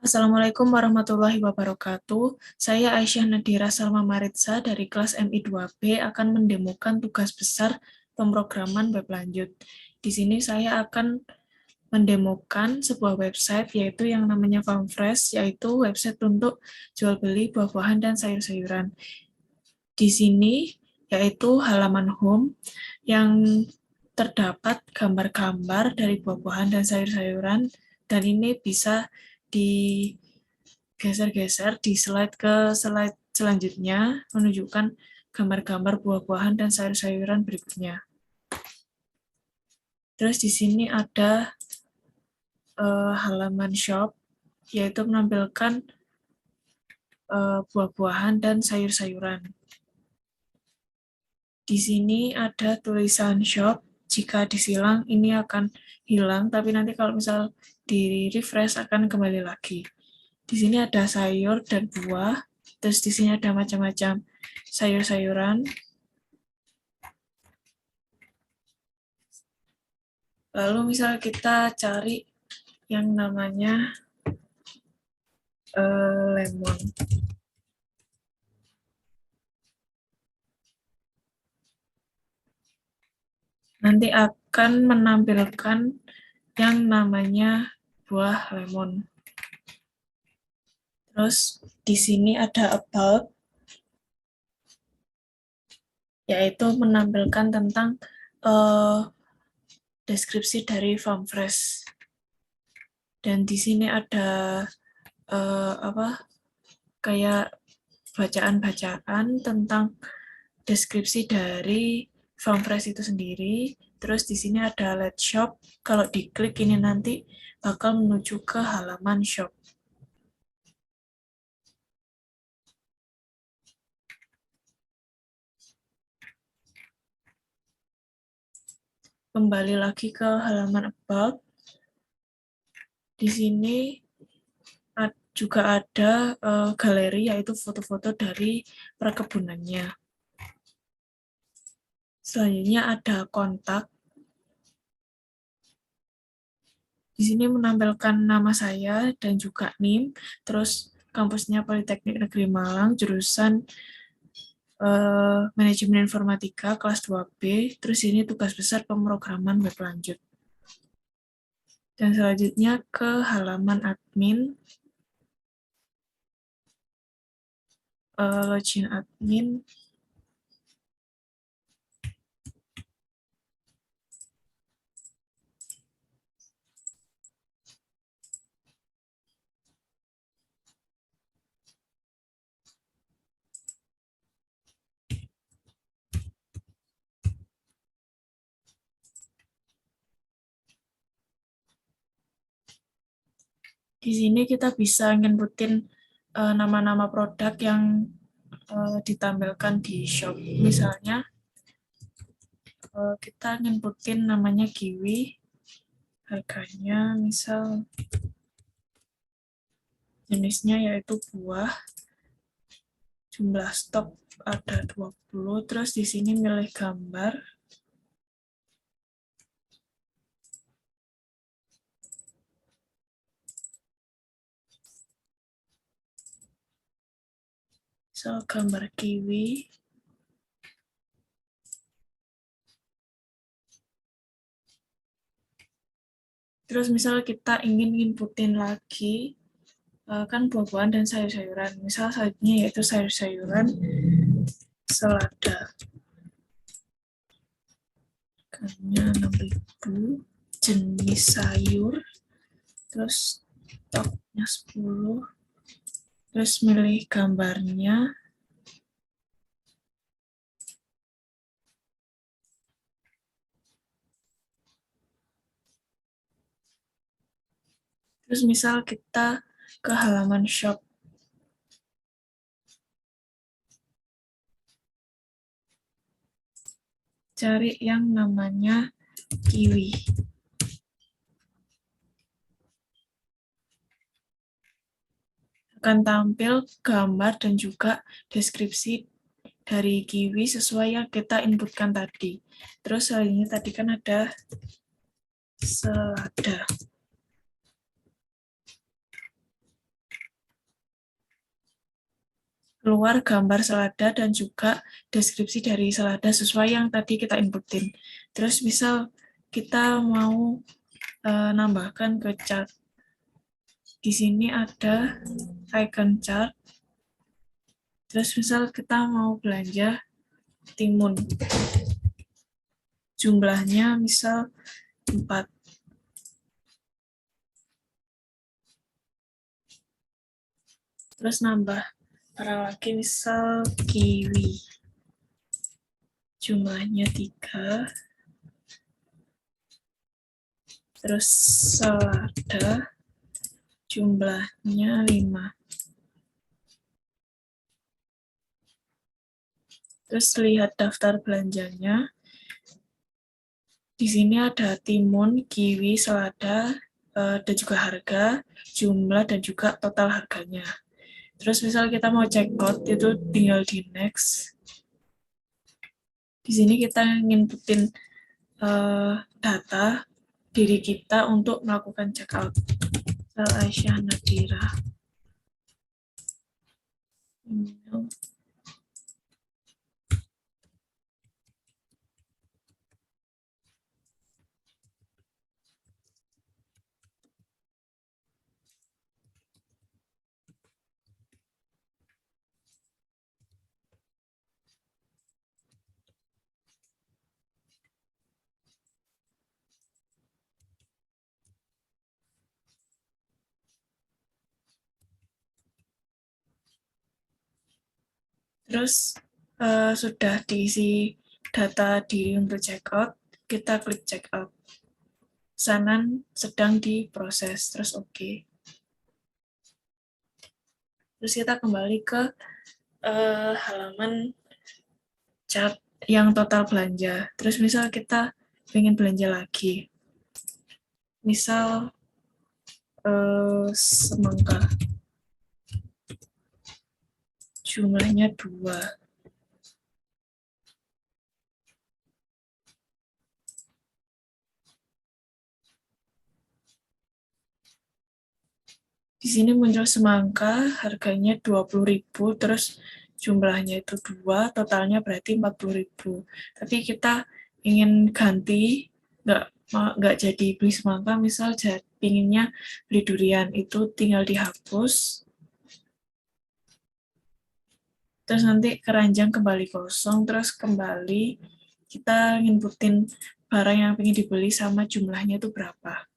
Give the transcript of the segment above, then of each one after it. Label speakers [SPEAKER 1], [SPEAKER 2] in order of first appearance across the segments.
[SPEAKER 1] Assalamualaikum warahmatullahi wabarakatuh. Saya Aisyah Nadira Salma Maritza dari kelas MI 2B akan mendemokan tugas besar pemrograman web lanjut. Di sini saya akan mendemokan sebuah website yaitu yang namanya FarmFresh, yaitu website untuk jual beli buah-buahan dan sayur-sayuran. Di sini yaitu halaman home yang terdapat gambar-gambar dari buah-buahan dan sayur-sayuran, dan ini bisa digeser-geser di slide ke slide selanjutnya menunjukkan gambar-gambar buah-buahan dan sayur-sayuran berikutnya. Terus di sini ada halaman shop, yaitu menampilkan buah-buahan dan sayur-sayuran. Di sini ada tulisan shop. Jika disilang ini akan hilang, tapi nanti kalau misal di refresh akan kembali lagi. Di sini ada sayur dan buah, terus di sini ada macam-macam sayur-sayuran. Lalu misal kita cari yang namanya lemon. Nanti akan menampilkan yang namanya buah lemon. Terus di sini ada about, yaitu menampilkan tentang deskripsi dari FarmFresh. Dan di sini ada kayak bacaan-bacaan tentang deskripsi dari FarmFresh itu sendiri. Terus di sini ada Let's Shop. Kalau diklik ini nanti bakal menuju ke halaman shop. Kembali lagi ke halaman about. Di sini juga ada galeri, yaitu foto-foto dari perkebunannya. Selanjutnya ada kontak. Di sini menampilkan nama saya dan juga NIM, terus kampusnya Politeknik Negeri Malang, jurusan Manajemen Informatika kelas 2B, terus ini tugas besar pemrograman web lanjut. Dan selanjutnya ke halaman admin, login admin. Di sini kita bisa nginputin nama-nama produk yang ditampilkan di shop. Misalnya kita nginputin namanya kiwi, harganya misal jenisnya yaitu buah, jumlah stok ada 20, terus di sini milih gambar. Misal gambar kiwi. Terus misal kita ingin inputin lagi kan buah-buahan dan sayur-sayuran. Misal sayurnya yaitu sayur-sayuran selada. Harganya 6.000, jenis sayur, terus stoknya 10, terus milih gambarnya. Terus misal kita ke halaman shop. Cari yang namanya kiwi. Akan tampil gambar dan juga deskripsi dari kiwi sesuai yang kita inputkan tadi. Terus selanjutnya tadi kan ada selada. keluar gambar selada dan juga deskripsi dari selada sesuai yang tadi kita inputin. Terus misal kita mau nambahkan ke chart. Di sini ada icon chart. Terus misal kita mau belanja timun. Jumlahnya misal 4. Terus nambah para lagi misal kiwi. Jumlahnya 3. Terus selada jumlahnya 5. Terus lihat daftar belanjanya. Di sini ada timun, kiwi, selada, dan juga harga, jumlah, dan juga total harganya. Terus misal kita mau check out, itu tinggal di next. Di sini kita nginputin data diri kita untuk melakukan check out. Aisyah Nadira. Terus sudah diisi data diri untuk checkout, kita klik checkout. Pesanan sedang diproses, terus oke. Terus kita kembali ke halaman chart yang total belanja. Terus misal kita ingin belanja lagi. Misal semangka. Jumlahnya 2. Di sini muncul semangka, harganya 20.000, terus jumlahnya itu 2, totalnya berarti 40.000. Tapi kita ingin ganti, nggak jadi beli semangka, misal inginnya beli durian, itu tinggal dihapus. Terus nanti keranjang kembali kosong, terus kembali kita inputin barang yang ingin dibeli sama jumlahnya itu berapa.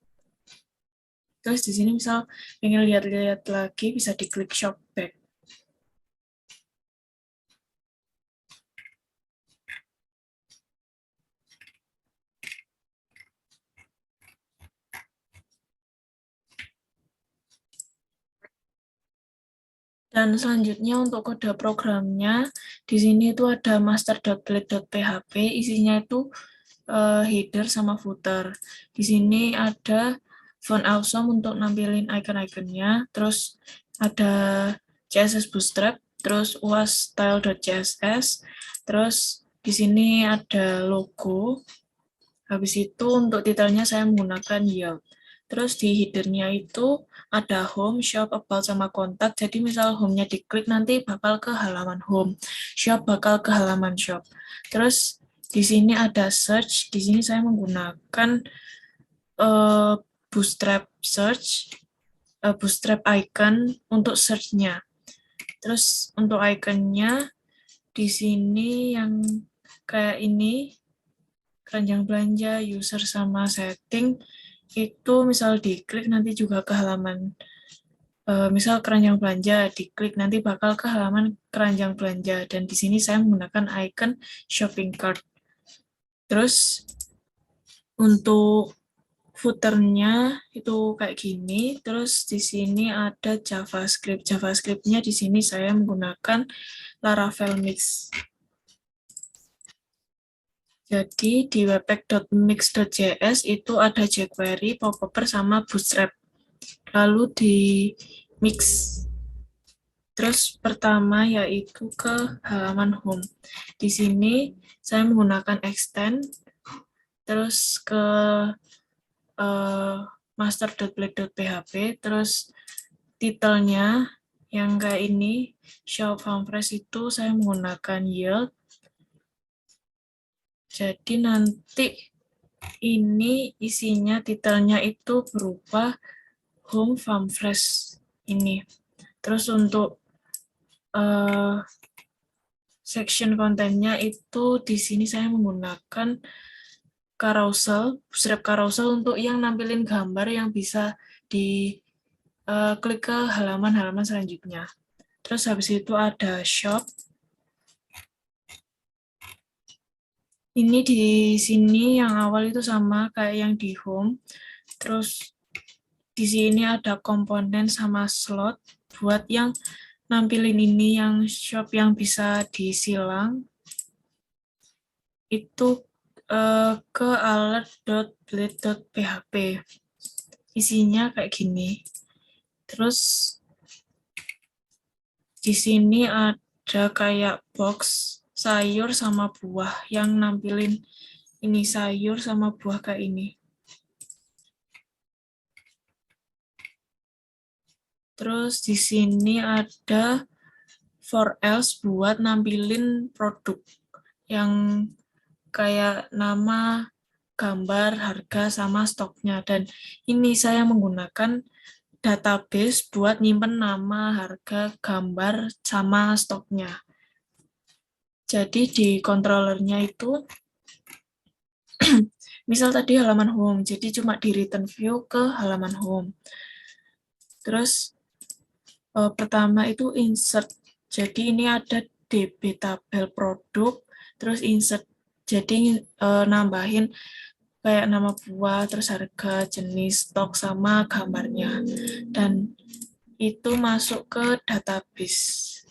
[SPEAKER 1] Terus di sini misal ingin lihat-lihat lagi, bisa diklik shop back. Dan selanjutnya untuk kode programnya, di sini itu ada master.blade.php, isinya itu header sama footer. Di sini ada font awesome untuk nampilin icon-iconnya, terus ada CSS Bootstrap, terus UAS style.css, terus di sini ada logo. Habis itu untuk titelnya saya menggunakan Yield. Terus di header-nya itu ada home, shop, about, sama kontak. Jadi misal home-nya diklik nanti bakal ke halaman home. Shop bakal ke halaman shop. Terus di sini ada search. Di sini saya menggunakan Bootstrap search, Bootstrap icon untuk search-nya. Terus untuk icon-nya di sini yang kayak ini, keranjang belanja, user, sama setting, itu misal diklik nanti juga ke halaman, misal keranjang belanja, diklik nanti bakal ke halaman keranjang belanja, dan di sini saya menggunakan icon shopping cart. Terus untuk footernya itu kayak gini, terus di sini ada JavaScript. JavaScript-nya di sini saya menggunakan Laravel Mix. Jadi di webpack.mix.js itu ada jQuery, POP-Upper, sama Bootstrap. Lalu di mix. Terus pertama yaitu ke halaman home. Di sini saya menggunakan extend, terus ke master.blade.php, terus titelnya Yang kayak ini, Shop Farmfresh itu saya menggunakan yield. Jadi nanti ini isinya, titelnya itu berupa Home Farmfresh ini. Terus untuk section kontennya itu di sini saya menggunakan carousel, bootstrap carousel untuk yang nampilin gambar yang bisa di klik ke halaman-halaman selanjutnya. Terus habis itu ada shop. Ini di sini yang awal itu sama kayak yang di home. Terus di sini ada komponen sama slot buat yang nampilin ini, yang shop yang bisa disilang itu ke alert.blade.php. Isinya kayak gini. Terus di sini ada kayak box sayur sama buah yang nampilin ini sayur sama buah kayak ini. Terus di sini ada for else buat nampilin produk yang kayak nama, gambar, harga, sama stoknya. Dan ini saya menggunakan database buat nyimpen nama, harga, gambar, sama stoknya. Jadi di controllernya itu, misal tadi halaman home, jadi cuma di return view ke halaman home. Terus pertama itu insert. Jadi ini ada DB tabel produk, terus insert. Jadi nambahin kayak nama buah, terus harga, jenis, stok, sama gambarnya. Dan itu masuk ke database.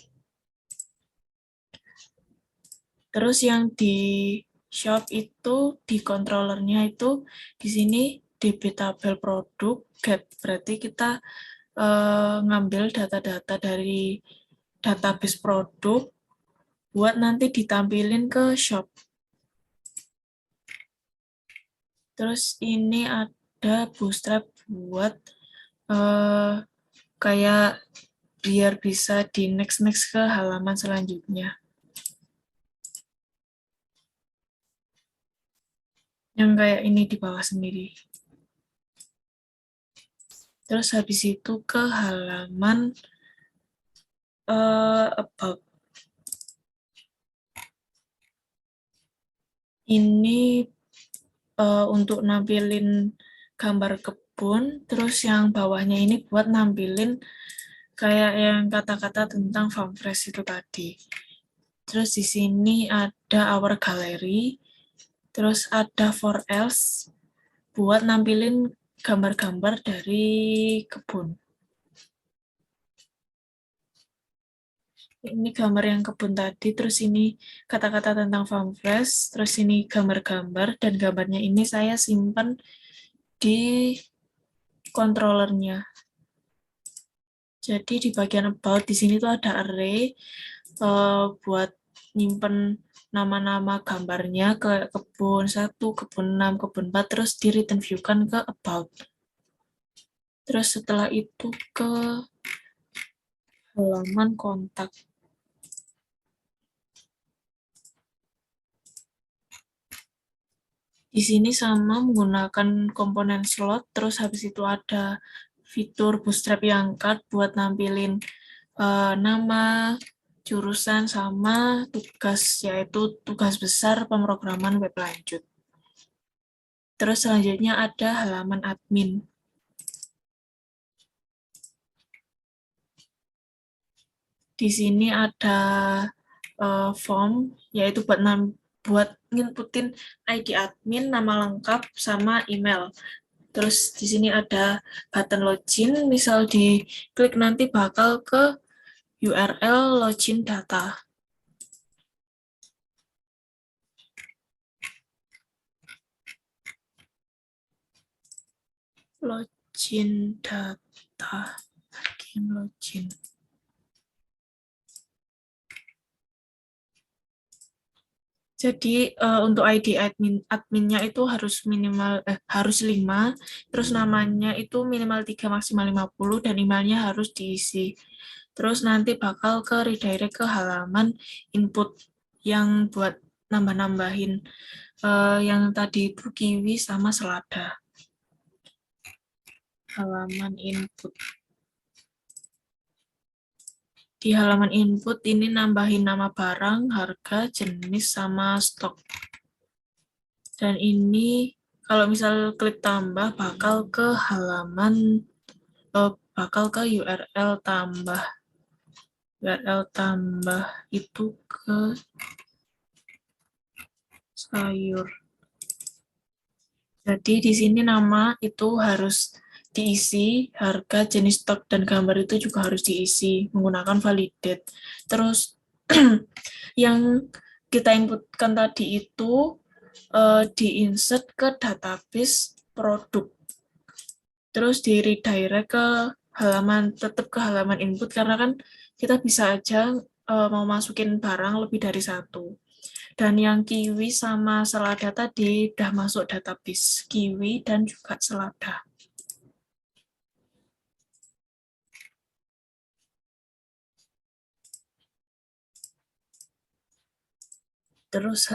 [SPEAKER 1] Terus yang di shop itu, di controllernya itu, di sini DB tabel produk, get. Berarti kita ngambil data-data dari database produk buat nanti ditampilin ke shop. Terus ini ada bootstrap buat kayak biar bisa di next ke halaman selanjutnya. Yang kayak ini di bawah sendiri. Terus habis itu ke halaman about. Ini untuk nampilin gambar kebun, terus yang bawahnya ini buat nampilin kayak yang kata-kata tentang Farmfresh itu tadi. Terus di sini ada our gallery, terus ada for else buat nampilin gambar-gambar dari kebun. Ini gambar yang kebun tadi, terus ini kata-kata tentang Farmfresh, terus ini gambar-gambar, dan gambarnya ini saya simpan di controllernya. Jadi di bagian about, di sini tuh ada array buat nyimpen nama-nama gambarnya ke kebun 1, kebun 6, kebun 4, terus di return view-kan ke about. Terus setelah itu ke halaman kontak. Di sini sama menggunakan komponen slot, terus habis itu ada fitur bootstrap yang cut buat nampilin nama, jurusan, sama tugas, yaitu tugas besar pemrograman web lanjut. Terus selanjutnya ada halaman admin. Di sini ada form, yaitu buat nginputin ID admin, nama lengkap, sama email. Terus di sini ada button login, misal diklik nanti bakal ke URL login data. Login data, login. Jadi untuk ID adminnya itu harus minimal harus 5, terus namanya itu minimal 3 maksimal 50, dan emailnya harus diisi. Terus nanti bakal ke redirect ke halaman input yang buat nambah-nambahin yang tadi itu kiwi sama selada. Halaman input. Di halaman input ini nambahin nama barang, harga, jenis, sama stok. Dan ini kalau misal klik tambah bakal ke halaman, bakal ke URL tambah. URL tambah itu ke sayur. Jadi di sini nama itu harus diisi, harga, jenis stok, dan gambar itu juga harus diisi menggunakan validate. Terus yang kita inputkan tadi itu diinsert ke database produk. Terus di redirect ke halaman, tetap ke halaman input, karena kan kita bisa aja mau masukin barang lebih dari satu. Dan yang kiwi sama selada tadi udah masuk database kiwi dan juga selada. Terus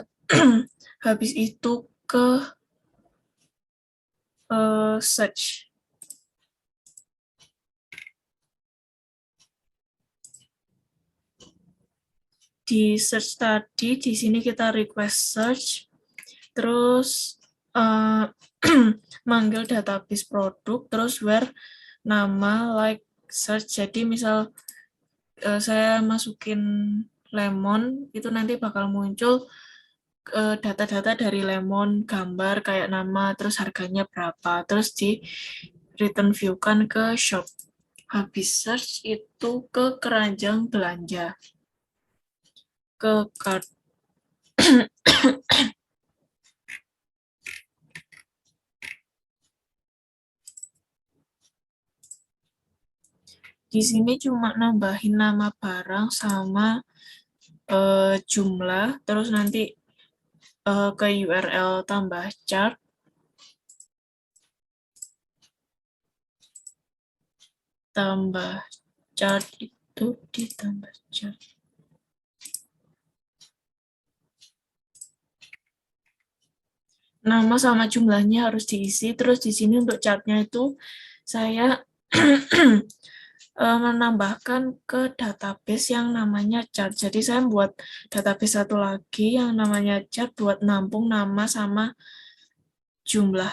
[SPEAKER 1] habis itu ke search. Di search tadi, di sini kita request search, terus manggil database produk, terus where nama like search. Jadi misal saya masukin lemon, itu nanti bakal muncul data-data dari lemon, gambar kayak nama, terus harganya berapa, terus di return view-kan ke shop. Habis search itu ke keranjang belanja, ke cart. Di sini cuma nambahin nama barang sama jumlah, terus nanti ke URL tambah chart, tambah chart itu ditambah chart. Nama sama jumlahnya harus diisi, terus di sini untuk chartnya itu saya menambahkan ke database yang namanya chart. Jadi saya buat database satu lagi yang namanya chart buat nampung nama sama jumlah.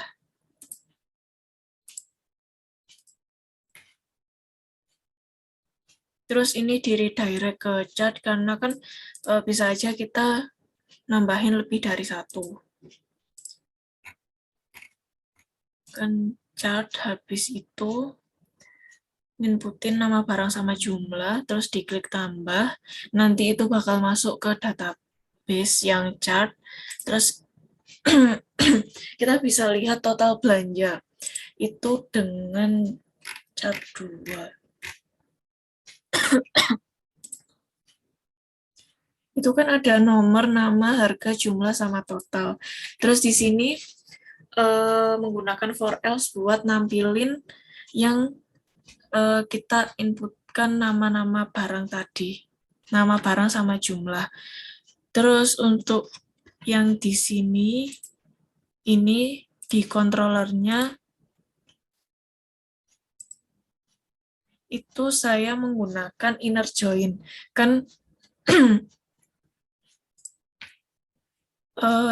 [SPEAKER 1] Terus ini di redirect ke chart karena kan bisa aja kita nambahin lebih dari satu. Kan chart habis itu inputin nama barang sama jumlah, terus diklik tambah, nanti itu bakal masuk ke database yang chart, terus kita bisa lihat total belanja itu dengan chart 2. Itu kan ada nomor, nama, harga, jumlah, sama total. Terus di sini menggunakan for else buat nampilin yang kita inputkan nama-nama barang tadi. Nama barang sama jumlah. Terus untuk yang di sini, ini di controllernya itu saya menggunakan inner join. Kan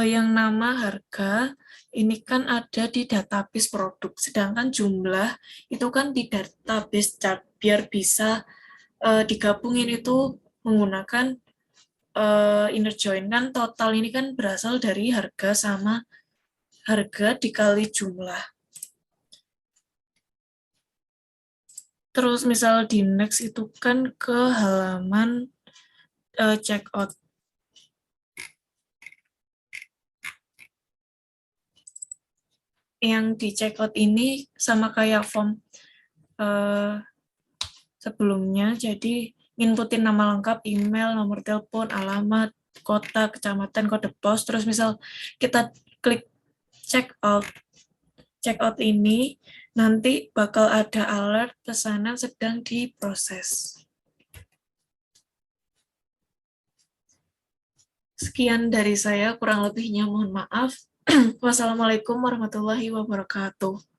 [SPEAKER 1] yang nama harga ini kan ada di database produk, sedangkan jumlah itu kan di database chart. Biar bisa digabungin itu menggunakan inner join, kan total ini kan berasal dari harga sama harga dikali jumlah. Terus misal di next itu kan ke halaman checkout. Yang di checkout ini sama kayak form sebelumnya, jadi inputin nama lengkap, email, nomor telepon, alamat, kota, kecamatan, kode pos, terus misal kita klik checkout ini, nanti bakal ada alert pesanan sedang diproses. Sekian dari saya, kurang lebihnya mohon maaf. Wassalamualaikum warahmatullahi wabarakatuh.